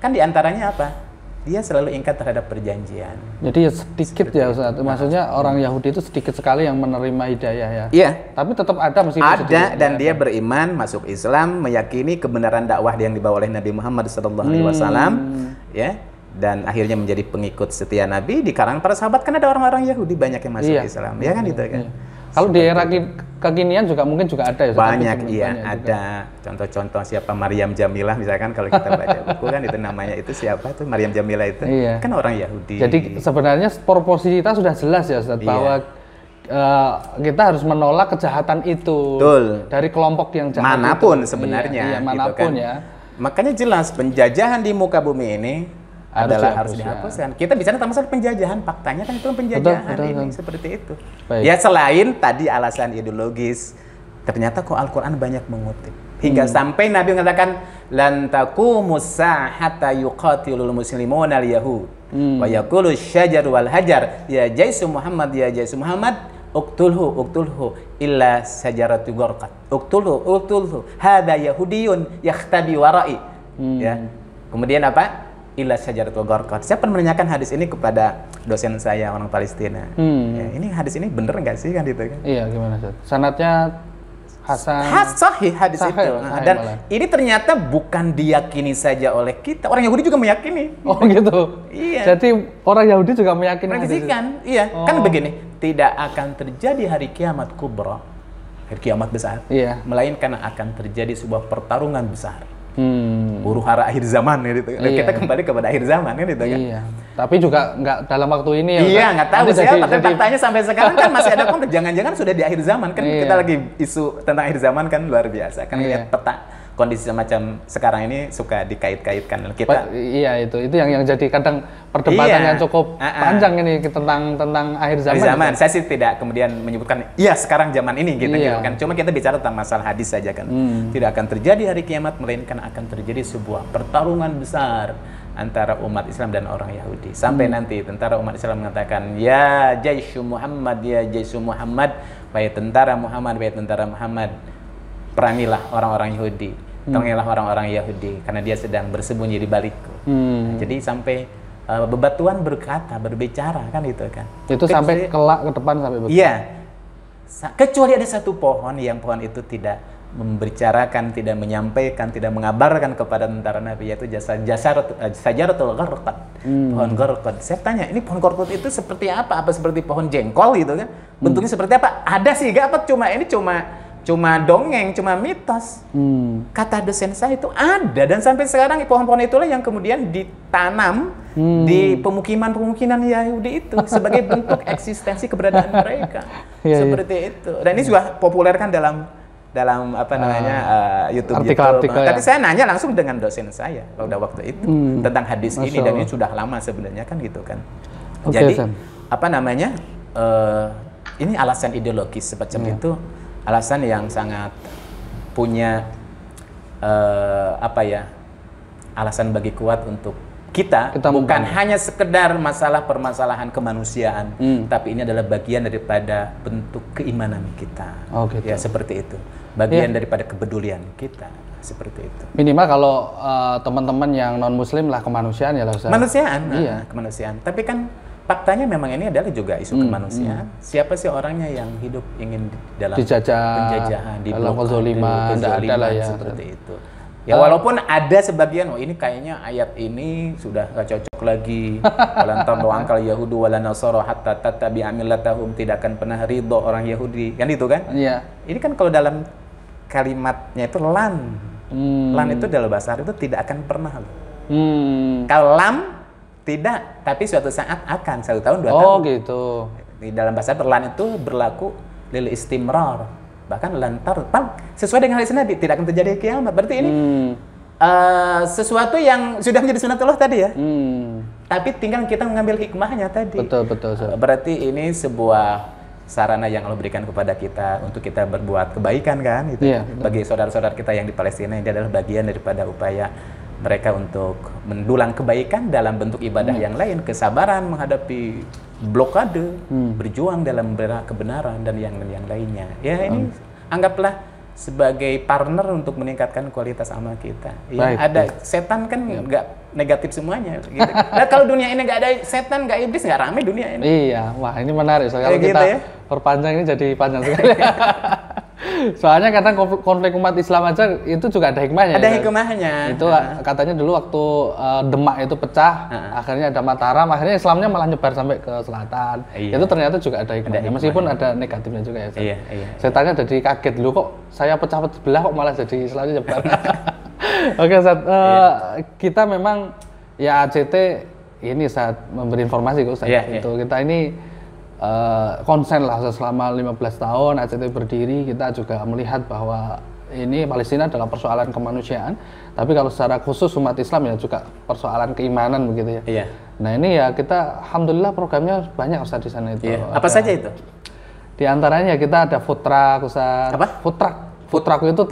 Kan diantaranya apa? Dia selalu ingkar terhadap perjanjian. Jadi ya sedikit ya Ustaz. Maksudnya orang Yahudi itu sedikit sekali yang menerima hidayah ya. Iya. Tapi tetap ada meskipun ada dan dia beriman, masuk Islam, meyakini kebenaran dakwah yang dibawa oleh Nabi Muhammad SAW, ya. Dan akhirnya menjadi pengikut setia Nabi. Di kalangan para sahabat kan ada orang-orang Yahudi banyak yang masuk Islam, ya kan gitu kan. Kalau di era kekinian juga mungkin juga ada ya. Banyak ada contoh-contoh siapa Maryam Jamilah misalkan, kalau kita baca buku kan itu namanya itu siapa tuh Maryam Jamilah itu kan orang Yahudi. Jadi sebenarnya proporsi kita sudah jelas ya Ustaz, bahwa kita harus menolak kejahatan itu. Betul. Dari kelompok yang jahat manapun itu. Sebenarnya manapun gitu kan. Makanya jelas penjajahan di muka bumi ini harus dihapuskan. Kita bicara tentang masalah penjajahan, faktanya kan itu penjajahan ini seperti itu. Baik. Ya selain tadi alasan ideologis, ternyata kok Al-Quran banyak mengutip. Hingga sampai Nabi mengatakan lan taqumus sa'ata yuqatilul muslimuna al-yahud wa yaqulu syajar wal hajar ya jaisu Muhammad uktulhu illa sajaratu gharqat uktulhu hadza yahudiyun yakhtabi wara'i. Ya. Kemudian apa? Illa syajaratu gharqat. Saya pernah menanyakan hadis ini kepada dosen saya orang Palestina. Ya, ini hadis ini bener nggak sih kan gitu kan? Iya, gimana Ustaz? Sanadnya sahih hadis itu. Dan ini ternyata bukan diyakini saja oleh kita. Orang Yahudi juga meyakini. Oh gitu. Iya. Jadi orang Yahudi juga meyakini. Iya. Kan begini, tidak akan terjadi hari kiamat kubra, hari kiamat besar. Iya. Melainkan akan terjadi sebuah pertarungan besar. Huru hara akhir zaman gitu. Kita kembali kepada akhir zaman kan gitu kan. Iya. Tapi juga nggak dalam waktu ini ya. Iya, nggak tahu siapa. Tapi faktanya sampai sekarang kan masih ada konflik. Jangan-jangan sudah di akhir zaman kan. Kita lagi isu tentang akhir zaman kan luar biasa. Kan lihat kondisi semacam sekarang ini suka dikait-kaitkan kita. Iya itu yang jadi kadang perdebatan yang cukup panjang ini tentang akhir zaman. Saya sih tidak kemudian menyebutkan iya sekarang zaman ini gitu kan. Cuma kita bicara tentang masalah hadis saja kan. Tidak akan terjadi hari kiamat, melainkan akan terjadi sebuah pertarungan besar antara umat Islam dan orang Yahudi. Sampai nanti tentara umat Islam mengatakan, ya Jaishu Muhammad, ya Jaishu Muhammad, wahai tentara Muhammad, wahai tentara Muhammad, perangilah orang-orang Yahudi, tongilah orang-orang Yahudi, karena dia sedang bersembunyi di balikku. Jadi sampai bebatuan berbicara kan itu kan. Itu sampai kelak ke depan sampai begitu. Iya. Kecuali ada satu pohon yang pohon itu tidak membicarakan, tidak menyampaikan, tidak mengabarkan kepada tentara Nabi, yaitu Sajaratul Gharqad, pohon Gharqad. Saya tanya, ini pohon Gharqad itu seperti apa? Apa seperti pohon jengkol gitu kan? Bentuknya seperti apa? Ada sih, gak apa? Cuma dongeng, cuma mitos. Kata dosen saya itu ada, dan sampai sekarang pohon-pohon itulah yang kemudian ditanam di pemukiman Yahudi itu sebagai bentuk eksistensi keberadaan mereka. Seperti itu. Dan ini juga populer kan dalam apa namanya YouTube. Tapi saya nanya langsung dengan dosen saya pada waktu itu tentang hadis ini, dan ini sudah lama sebenarnya kan gitu kan. Jadi apa namanya ini alasan ideologis semacam itu, alasan yang sangat punya alasan bagi kuat untuk kita bukan hanya sekedar permasalahan kemanusiaan, tapi ini adalah bagian daripada bentuk keimanan kita. Gitu. Ya seperti itu, bagian daripada kepedulian kita, seperti itu. Minimal kalau teman-teman yang non Muslim lah kemanusiaan ya lah Ustaz. Kemanusiaan. Tapi kan faktanya memang ini adalah juga isu kemanusiaan. Siapa sih orangnya yang hidup ingin dalam penjajahan, di dalam kezaliman, ya. Seperti itu. Ya walaupun ada sebagian, ini kayaknya ayat ini sudah gak cocok lagi. Walan tardu ankal yahudu wala nasara hatta tattabi'a millatahum, tidak akan pernah ridho orang Yahudi, kan itu kan? Iya. Ini kan kalau dalam kalimatnya itu lan. Lan itu dalam bahasa Arab itu tidak akan pernah. Kalau lam tidak, tapi suatu saat akan, 1 tahun 2 tahun. Oh gitu. Di dalam bahasa Arab lan itu berlaku lil istimrar. Bahkan lantar, sesuai dengan hadis Nabi, tidak akan terjadi kiamat. Berarti ini sesuatu yang sudah menjadi sunatullah tadi ya. Tapi tinggal kita mengambil hikmahnya tadi. Betul. Berarti ini sebuah sarana yang Allah berikan kepada kita untuk kita berbuat kebaikan kan. Gitu. Bagi saudara-saudara kita yang di Palestina, ini adalah bagian daripada upaya mereka untuk mendulang kebaikan dalam bentuk ibadah yang lain, kesabaran menghadapi blokade, berjuang dalam membela kebenaran dan yang lainnya. Ya ini anggaplah sebagai partner untuk meningkatkan kualitas amal kita. Ya, ada setan kan nggak negatif semuanya. Gitu. Nah kalau dunia ini nggak ada setan, nggak iblis, nggak ramai dunia ini. Iya, wah ini menarik. Kalau kita perpanjang ini jadi panjang sekali. Soalnya kadang konflik umat Islam aja itu juga ada hikmahnya. Ada hikmahnya. Itu katanya dulu waktu Demak itu pecah, akhirnya ada Mataram, akhirnya Islamnya malah nyebar sampai ke selatan. Itu ternyata juga ada hikmahnya, meskipun ada negatifnya juga ya. Saya tanya jadi kaget dulu kok saya pecah belah kok malah jadi Islamnya nyebar. Oke, Ustaz, kita memang ya ACT ini saat memberi informasi ke Ustaz. Itu kita ini konsen lah selama 15 tahun ACT berdiri, kita juga melihat bahwa ini Palestina adalah persoalan kemanusiaan, tapi kalau secara khusus umat Islam ya juga persoalan keimanan begitu ya. Nah ini ya kita alhamdulillah programnya banyak Ustaz di sana itu. Apa saja itu? Di antaranya kita ada food truck Ustaz. Apa? Food truck. Food truck itu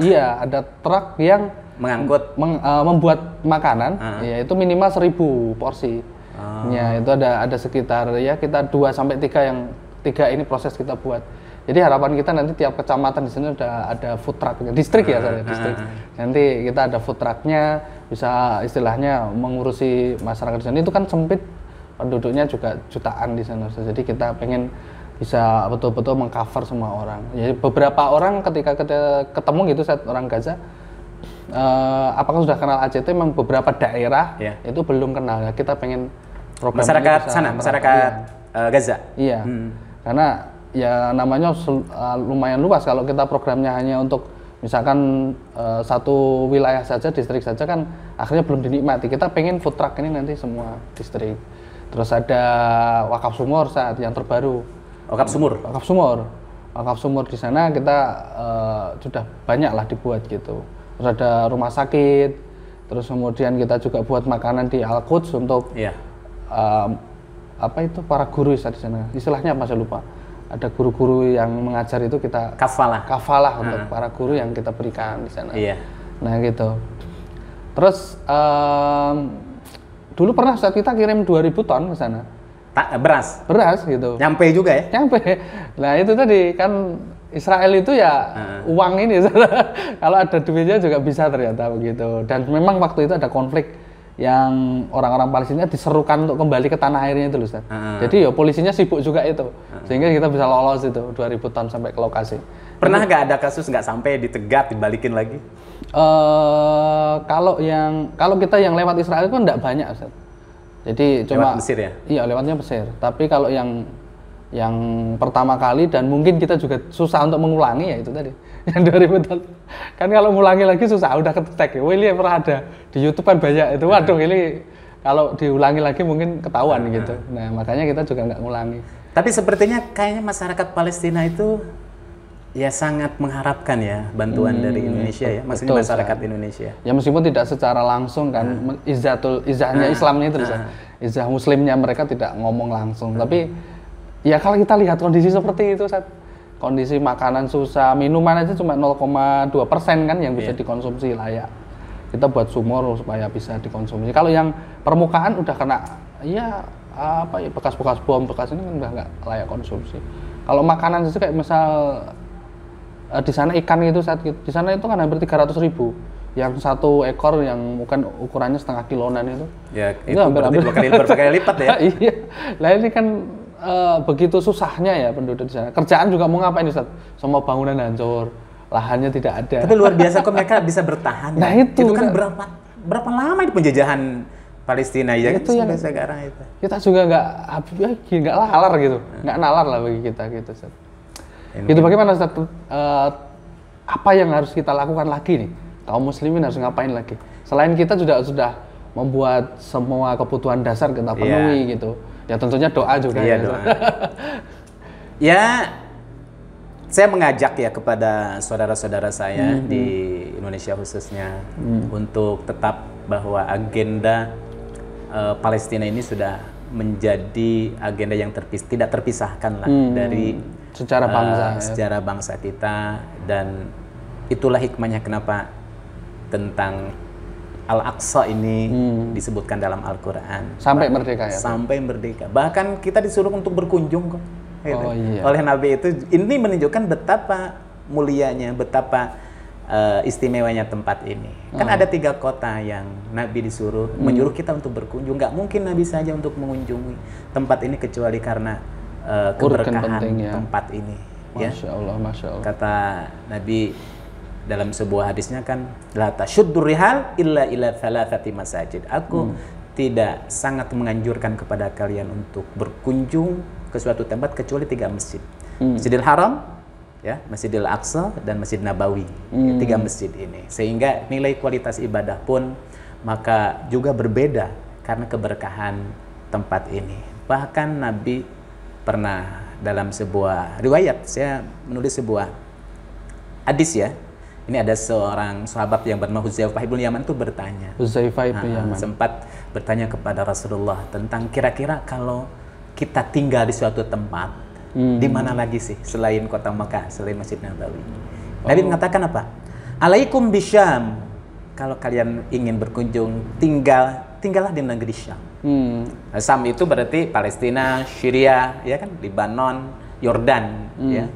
Iya, ada truk yang mengangkut membuat makanan, yaitu minimal 1000 porsi. Ya, itu ada sekitar ya kita 2 sampai 3 yang 3 ini proses kita buat. Jadi harapan kita nanti tiap kecamatan di sini udah ada food truck, distrik ya saya distrik. Nanti kita ada food trucknya, bisa istilahnya mengurusi masyarakat di sana. Itu kan sempit, penduduknya juga jutaan di sana. Jadi kita pengen bisa betul-betul mengcover semua orang. Jadi beberapa orang ketika ketemu gitu saya orang Gaza, apakah sudah kenal ACT? Memang beberapa daerah itu belum kenal. Kita pengen program masyarakat sana, masyarakat Gaza. Iya, karena ya namanya lumayan luas. Kalau kita programnya hanya untuk misalkan satu wilayah saja, distrik saja kan akhirnya belum dinikmati. Kita pengen food truck ini nanti semua distrik. Terus ada wakaf sumur saat yang terbaru. Wakaf sumur di sana kita sudah banyak lah dibuat gitu. terus ada rumah sakit, terus kemudian kita juga buat makanan di Al-Quds untuk apa itu para guru di sana. Istilahnya apa saya lupa. Ada guru-guru yang mengajar itu kita kafalah untuk para guru yang kita berikan di sana. Nah gitu. Terus dulu pernah saat kita kirim 2.000 ton ke sana. Beras gitu. Nyampe juga ya? Nyampe. Nah itu tadi kan Israel itu ya uang ini. Kalau ada duitnya juga bisa ternyata begitu. Dan memang waktu itu ada konflik yang orang-orang Palestina diserukan untuk kembali ke tanah airnya itu loh Ustaz. Jadi ya polisinya sibuk juga itu. Sehingga kita bisa lolos itu 2.000 ton sampai ke lokasi. Pernah nggak ada kasus nggak sampai ditegat dibalikin lagi? Kalau kita yang lewat Israel itu kan enggak banyak Ustaz. Jadi cuma lewat Mesir ya? Iya, lewatnya Mesir. Tapi kalau yang pertama kali dan mungkin kita juga susah untuk mengulangi ya itu tadi. Yang 2000 ton. Kan kalau ngulangi lagi susah, udah ketek. Wah, ini pernah ada di YouTube kan banyak itu. Waduh, ini kalau diulangi lagi mungkin ketahuan gitu. Nah, makanya kita juga nggak ngulangi. Tapi sepertinya kayaknya masyarakat Palestina itu ya sangat mengharapkan ya bantuan dari Indonesia ya, maksudnya masyarakat Indonesia. Ya meskipun tidak secara langsung kan, izahnya Islamnya itu, izah Muslimnya mereka tidak ngomong langsung. Tapi ya kalau kita lihat kondisi seperti itu, kondisi makanan susah, minuman aja cuma 0,2% kan yang bisa dikonsumsi layak. Kita buat sumur supaya bisa dikonsumsi. Kalau yang permukaan udah kena, ya apa ya bekas-bekas bom, bekas ini kan udah nggak layak konsumsi. Kalau makanan itu kayak misal di sana ikan itu di sana itu kan hampir 300.000. Yang satu ekor yang mungkin ukurannya setengah kiloan itu. Ya itu hampir berkali lipat ya. Iya. Nah ini kan begitu susahnya ya penduduk di sana. Kerjaan juga mau ngapain Ustaz? Semua bangunan hancur, lahannya tidak ada. Tapi luar biasa kok mereka bisa bertahan. Nah ya? Itu kan berapa lama itu penjajahan Palestina ya itu kan yang sekarang itu. Kita juga nggak lalar gitu, nggak nalar lah bagi kita gitu Ustaz. Gitu bagaimana Ustaz? Apa yang harus kita lakukan lagi nih? Kaum muslimin harus ngapain lagi? Selain kita sudah membuat semua kebutuhan dasar kita penuhi gitu. Ya tentunya doa juga doa. Ya, saya mengajak ya kepada saudara-saudara saya di Indonesia khususnya untuk tetap bahwa agenda Palestina ini sudah menjadi agenda yang tidak terpisahkan lah dari secara bangsa kita, dan itulah hikmahnya kenapa tentang Al-Aqsa ini disebutkan dalam Al-Quran. Sampai merdeka ya? Sampai merdeka. Bahkan kita disuruh untuk berkunjung kok. Gitu. Oleh Nabi itu. Ini menunjukkan betapa mulianya, betapa istimewanya tempat ini. Kan ada 3 kota yang Nabi disuruh, menyuruh kita untuk berkunjung. Nggak mungkin Nabi saja untuk mengunjungi tempat ini kecuali karena keberkahan tempat ini. Masya Allah, Masya Allah. Kata Nabi dalam sebuah hadisnya kan, la tasyuddur rihal illa ila thalathati masajid. Aku tidak sangat menganjurkan kepada kalian untuk berkunjung ke suatu tempat kecuali 3 masjid. Masjidil Haram, ya, Masjidil Aqsa dan Masjid Nabawi. 3 masjid ini. Sehingga nilai kualitas ibadah pun maka juga berbeda karena keberkahan tempat ini. Bahkan Nabi pernah dalam sebuah riwayat, saya menulis sebuah hadis ya. Ini ada seorang sahabat yang bernama Huzaifah ibn Yaman itu bertanya. Huzaifah ibn Yaman sempat bertanya kepada Rasulullah tentang kira-kira kalau kita tinggal di suatu tempat, di mana lagi sih selain kota Mekah, selain Masjid Nabawi? Nabi mengatakan apa? Alaikum bisyam. Kalau kalian ingin berkunjung, tinggallah di negeri Syam. Syam itu berarti Palestina, Syria, ya kan, Lebanon, Yordan, ya.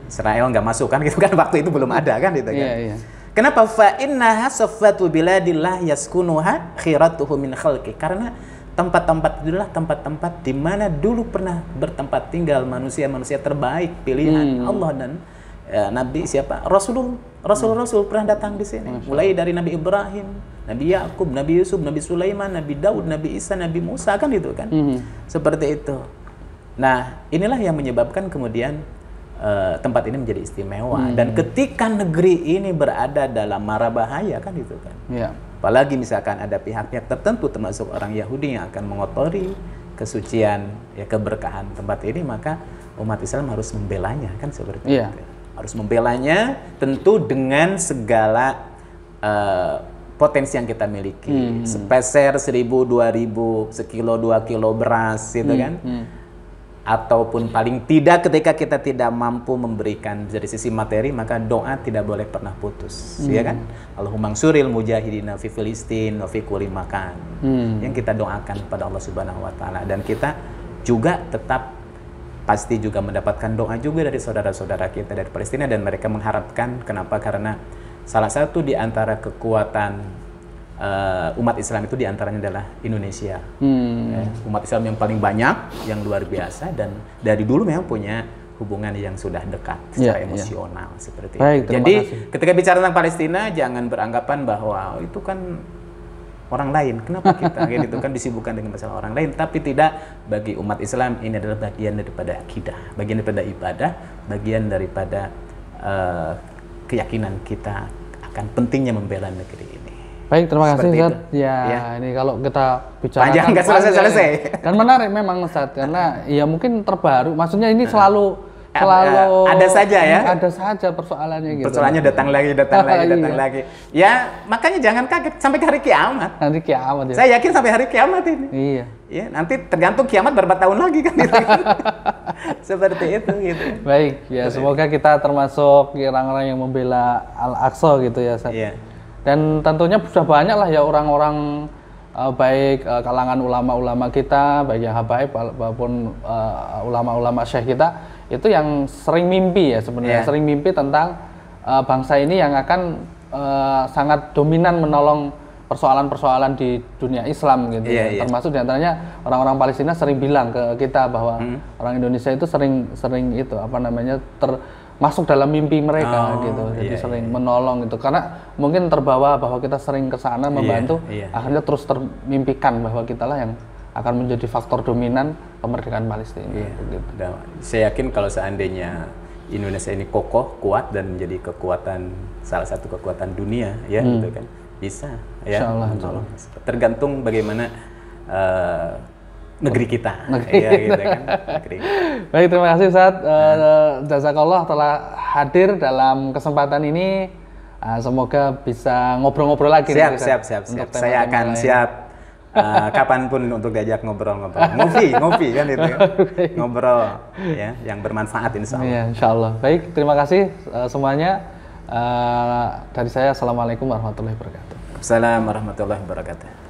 Israel nggak masuk kan gitu kan, waktu itu belum ada kan gitu kan. Kenapa? Fa innaha saffatu biladillah yaskunuha khiratuhu min khalqi. Karena tempat-tempat itulah tempat-tempat di mana dulu pernah bertempat tinggal manusia-manusia terbaik pilihan Allah dan Nabi siapa? Rasul pernah datang di sini. Mulai dari Nabi Ibrahim, Nabi Yakub, Nabi Yusuf, Nabi Sulaiman, Nabi Daud, Nabi Isa, Nabi Musa kan itu kan. Seperti itu. Nah, inilah yang menyebabkan kemudian tempat ini menjadi istimewa. Dan ketika negeri ini berada dalam mara bahaya kan itu kan. Apalagi misalkan ada pihak-pihak tertentu termasuk orang Yahudi yang akan mengotori kesucian, ya, keberkahan tempat ini, maka umat Islam harus membelanya kan seperti itu. Harus membelanya tentu dengan segala potensi yang kita miliki. Sepeser 1.000, 2.000, sekilo, 2 kilo beras, gitu kan. Ataupun paling tidak ketika kita tidak mampu memberikan dari sisi materi, maka doa tidak boleh pernah putus, ya kan? Allahumma ansuril mujahidina fi Filistin wa fi kulli makan. Yang kita doakan pada Allah Subhanahu wa taala, dan kita juga tetap pasti juga mendapatkan doa juga dari saudara-saudara kita dari Palestina, dan mereka mengharapkan, kenapa? Karena salah satu di antara kekuatan umat Islam itu diantaranya adalah Indonesia. Umat Islam yang paling banyak, yang luar biasa, dan dari dulu memang punya hubungan yang sudah dekat secara emosional seperti itu. Jadi ketika bicara tentang Palestina, jangan beranggapan bahwa itu kan orang lain, kenapa kita gitu kan disibukkan dengan masalah orang lain, tapi tidak. Bagi umat Islam ini adalah bagian daripada akidah, bagian daripada ibadah, bagian daripada keyakinan kita akan pentingnya membela negeri ini. Baik, terima kasih Ustaz. Ya, ini kalau kita bicara panjang nggak selesai-selesai. Dan menarik memang Ustaz, karena ya mungkin terbaru. Maksudnya ini selalu ada saja ya. Ada saja persoalannya gitu. Persoalannya datang lagi. Ya, makanya jangan kaget sampai ke hari kiamat. Hari kiamat ya. Saya yakin sampai hari kiamat ini. Iya. Ya, nanti tergantung kiamat berapa tahun lagi kan itu. Seperti itu gitu. Baik, ya semoga kita termasuk orang-orang yang membela Al-Aqsa gitu ya, Ustaz. Iya. Dan tentunya sudah banyak lah ya orang-orang baik kalangan ulama-ulama kita, baik yang habaib maupun ulama-ulama syekh kita, itu yang sering mimpi ya sebenarnya, sering mimpi tentang bangsa ini yang akan sangat dominan menolong persoalan-persoalan di dunia Islam gitu. Termasuk diantaranya orang-orang Palestina sering bilang ke kita bahwa orang Indonesia itu sering itu masuk dalam mimpi mereka gitu, jadi sering menolong gitu, karena mungkin terbawa bahwa kita sering ke sana membantu, akhirnya terus termimpikan bahwa kita lah yang akan menjadi faktor dominan kemerdekaan Palestina. Gitu. Saya yakin kalau seandainya Indonesia ini kokoh, kuat, dan menjadi salah satu kekuatan dunia, ya, gitu kan, bisa, ya. Insyaallah. Tergantung bagaimana negeri kita. Ya, gitu kan. Baik, terima kasih Ustaz. Jazakallah telah hadir dalam kesempatan ini. Semoga bisa ngobrol-ngobrol lagi. Siap. Saya akan siap kapanpun untuk diajak ngobrol-ngobrol. Ngopi kan itu. Ngobrol ya, yang bermanfaat insya Allah. Ya, insya Allah. Baik, terima kasih semuanya. Dari saya, assalamualaikum warahmatullahi wabarakatuh. Assalamualaikum warahmatullahi wabarakatuh.